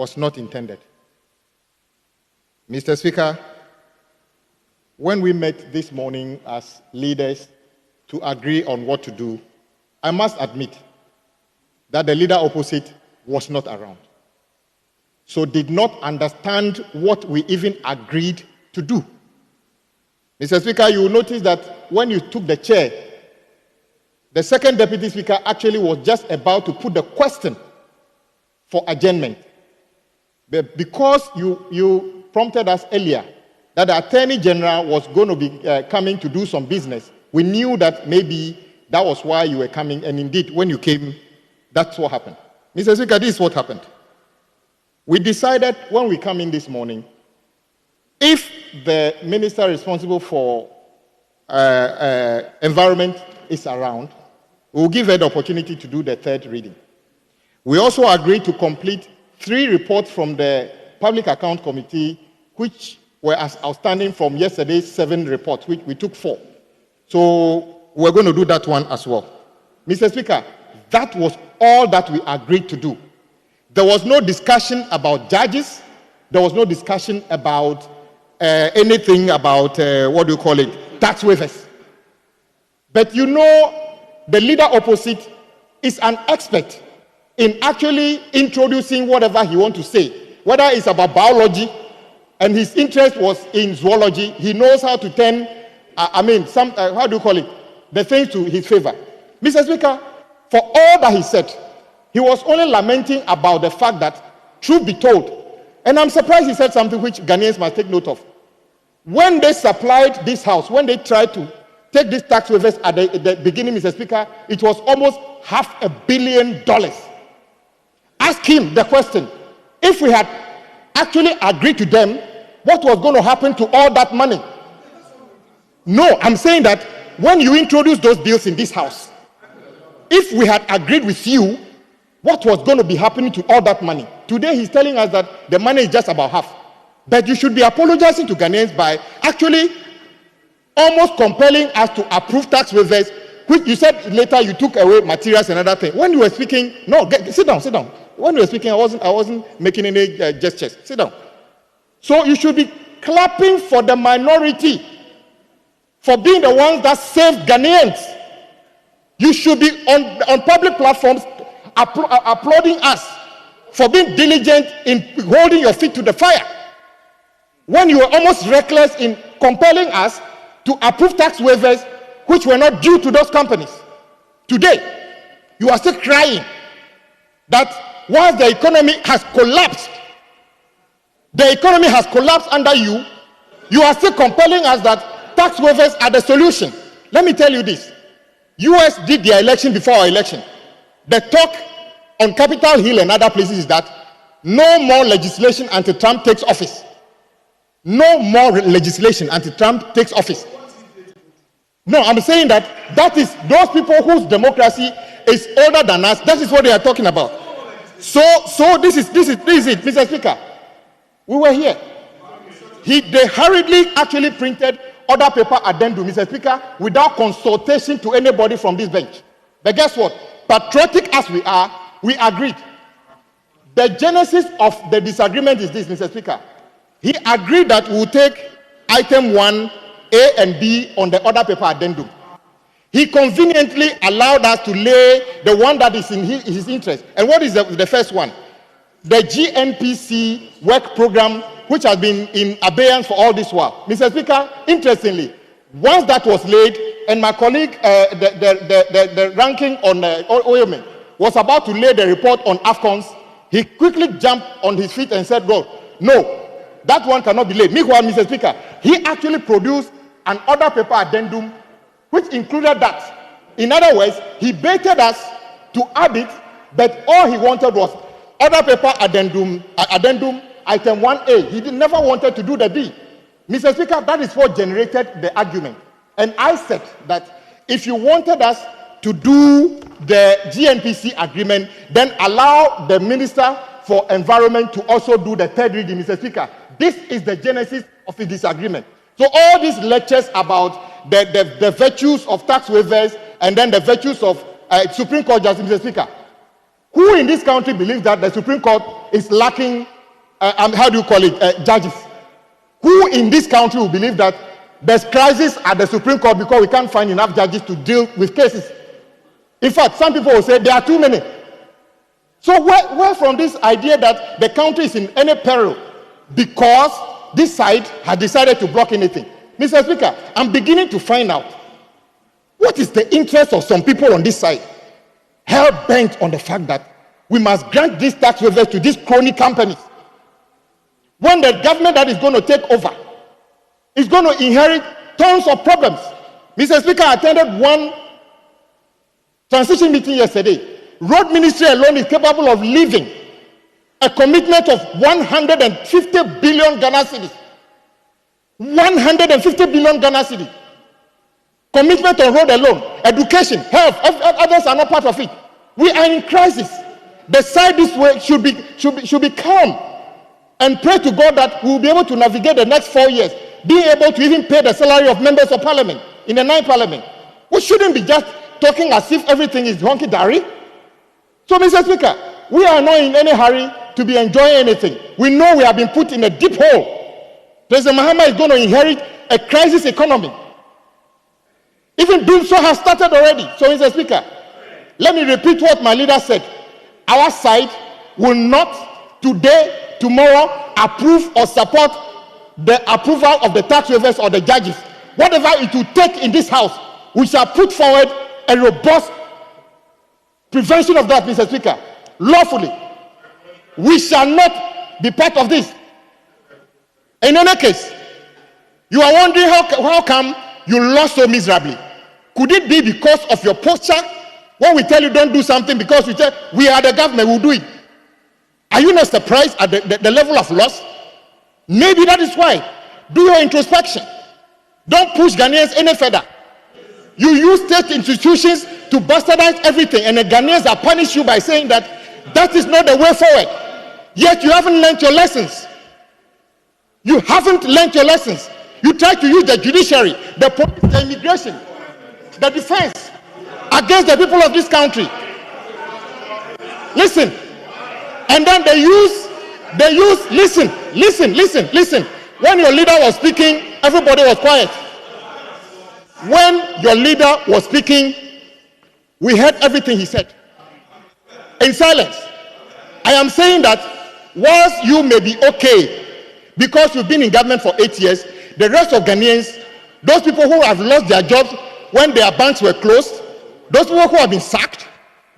was not intended. Mr. Speaker, when we met this morning as leaders to agree on what to do, I must admit that the leader opposite was not around, so did not understand what we even agreed to do. Mr. Speaker, you will notice that when you took the chair, the second deputy speaker actually was just about to put the question for adjournment. But because you prompted us earlier that the Attorney General was going to be coming to do some business, we knew that maybe that was why you were coming, and indeed, when you came, that's what happened. Mr. Speaker, this is what happened. We decided when we come in this morning, if the minister responsible for environment is around, we will give her the opportunity to do the third reading. We also agreed to complete 3 reports from the Public Account Committee, which were as outstanding from yesterday's 7 reports, which we took 4. So we're going to do that one as well. Mr. Speaker, that was all that we agreed to do. There was no discussion about judges. There was no discussion about anything about, tax waivers. But you know, the leader opposite is an expert in actually introducing whatever he wants to say, whether it's about biology, and his interest was in zoology. He knows how to turn, the things to his favor. Mr. Speaker, for all that he said, he was only lamenting about the fact that, truth be told, and I'm surprised he said something which Ghanaians must take note of. When they supplied this house, when they tried to take these tax waivers at the beginning, Mr. Speaker, it was almost $500 million. Ask him the question, if we had actually agreed to them, what was going to happen to all that money? No, I'm saying that when you introduce those bills in this house, if we had agreed with you, what was going to be happening to all that money? Today he's telling us that the money is just about half. But you should be apologizing to Ghanaians by actually almost compelling us to approve tax waivers, which you said later you took away materials and other things. When you were speaking, sit down. When you were speaking, I wasn't making any gestures. Sit down. So you should be clapping for the minority, for being the ones that save Ghanaians. You should be on public platforms applauding us for being diligent in holding your feet to the fire, when you were almost reckless in compelling us to approve tax waivers which were not due to those companies. Today, you are still crying that while the economy has collapsed, under you, you are still compelling us that tax waivers are the solution. Let me tell you this. US did their election before our election. The talk on Capitol Hill and other places is that no more legislation until Trump takes office. No more legislation until Trump takes office. No, I'm saying that is those people whose democracy is older than us. That is what they are talking about. So this is it, Mr. Speaker. We were here. They hurriedly actually printed other paper addendum, Mr. Speaker, without consultation to anybody from this bench. But guess what? Patriotic as we are, we agreed. The genesis of the disagreement is this, Mr. Speaker. He agreed that we will take item 1, A and B on the other paper addendum. He conveniently allowed us to lay the one that is in his interest. And what is the first one? The GNPC work program, which has been in abeyance for all this while. Mr. Speaker, interestingly, once that was laid, and my colleague, the ranking on Oyeme, was about to lay the report on AFCONS, he quickly jumped on his feet and said, no, that one cannot be laid. Meanwhile, Mr. Speaker, he actually produced an other paper addendum which included that. In other words, he baited us to add it, but all he wanted was other paper addendum item 1A. He never wanted to do the B. Mr. Speaker, that is what generated the argument. And I said that if you wanted us to do the GNPC agreement, then allow the Minister for Environment to also do the third reading, Mr. Speaker. This is the genesis of the disagreement. So all these lectures about the virtues of tax waivers and then the virtues of Supreme Court justice, Mr. Speaker, Who in this country believes that the Supreme Court is lacking, judges? Who in this country will believe that there's crisis at the Supreme Court because we can't find enough judges to deal with cases? In fact, some people will say there are too many. So where from this idea that the country is in any peril because this side has decided to block anything? Mr. Speaker, I'm beginning to find out what is the interest of some people on this side, hell-bent on the fact that we must grant these tax waivers to these crony companies, when the government that is going to take over is going to inherit tons of problems. Mr. Speaker, I attended one transition meeting yesterday. Road Ministry alone is capable of leaving a commitment of 150 billion Ghana cedis. 150 billion Ghana cedis. Commitment on road alone. Education, health, others are not part of it. We are in crisis. The side this way should be calm and pray to God that we will be able to navigate the next 4 years, being able to even pay the salary of members of parliament in the 9th parliament. We shouldn't be just talking as if everything is honky-dory. So, Mr. Speaker, we are not in any hurry to be enjoying anything. We know we have been put in a deep hole. President Mahama is going to inherit a crisis economy. Even doing so has started already. So, Mr. Speaker, let me repeat what my leader said. Our side will not today, tomorrow, approve or support the approval of the tax waivers or the judges. Whatever it will take in this house, we shall put forward a robust prevention of that, Mr. Speaker, lawfully. We shall not be part of this. In any case, you are wondering how come you lost so miserably. Could it be because of your posture? When we tell you don't do something because we tell we are the government, we'll do it. Are you not surprised at the level of loss? Maybe that is why. Do your introspection. Don't push Ghanaians any further. You use state institutions to bastardize everything, and the Ghanaians are punished you by saying that that is not the way forward. Yet you haven't learned your lessons. You haven't learned your lessons. You try to use the judiciary, the police, the immigration, the defense against the people of this country. Listen. And then they use, listen. When your leader was speaking, everybody was quiet. When your leader was speaking, we heard everything he said in silence. I am saying that whilst you may be okay because you've been in government for 8 years, the rest of Ghanaians, those people who have lost their jobs when their banks were closed, those people who have been sacked,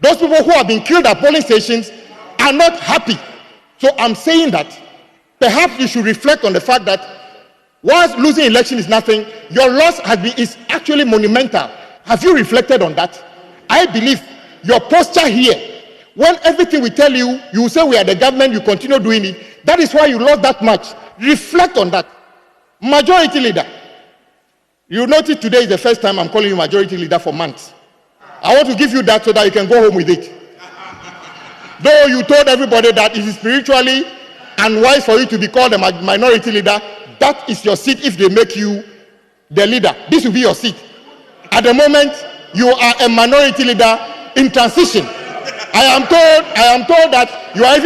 those people who have been killed at polling stations are not happy. So I'm saying that perhaps you should reflect on the fact that whilst losing election is nothing, your loss is actually monumental. Have you reflected on that? I believe your posture here, when everything we tell you, you say we are the government, you continue doing it. That is why you lost that much. Reflect on that. Majority leader. You notice today is the first time I'm calling you majority leader for months. I want to give you that so that you can go home with it. Though you told everybody that it is spiritually unwise for you to be called a minority leader, that is your seat if they make you the leader. This will be your seat. At the moment, you are a minority leader in transition. I am told that you are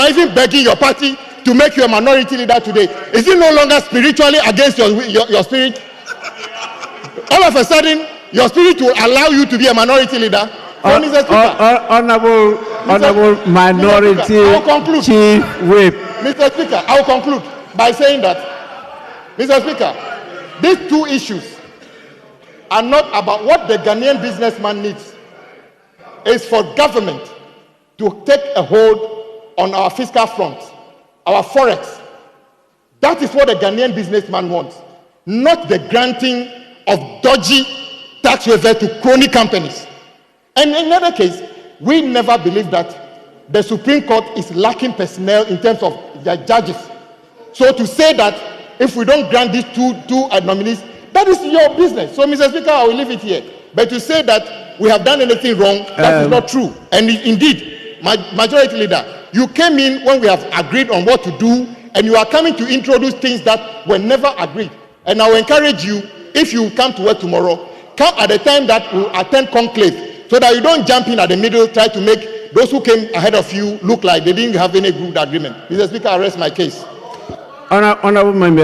even begging your party to make you a minority leader today. Is it no longer spiritually against your spirit? All of a sudden, your spirit will allow you to be a minority leader. Honorable Minority Chief Whip. Mr. Speaker, I will conclude by saying that, Mr. Speaker, these two issues are not about what the Ghanaian businessman needs. It's for government to take a hold on our fiscal front, our forex. That is what the Ghanaian businessman wants, not the granting of dodgy tax waivers to crony companies. And in other case, we never believe that the Supreme Court is lacking personnel in terms of their judges. So to say that if we don't grant these two nominees, that is your business. So, Mr. Speaker, I will leave it here. But to say that we have done anything wrong, that is not true. And indeed, majority leader, you came in when we have agreed on what to do, and you are coming to introduce things that were never agreed. And I will encourage you, if you come to work tomorrow, come at the time that we attend conclave, so that you don't jump in at the middle, try to make those who came ahead of you look like they didn't have any good agreement. Mr. Speaker, I rest my case. Honorable member.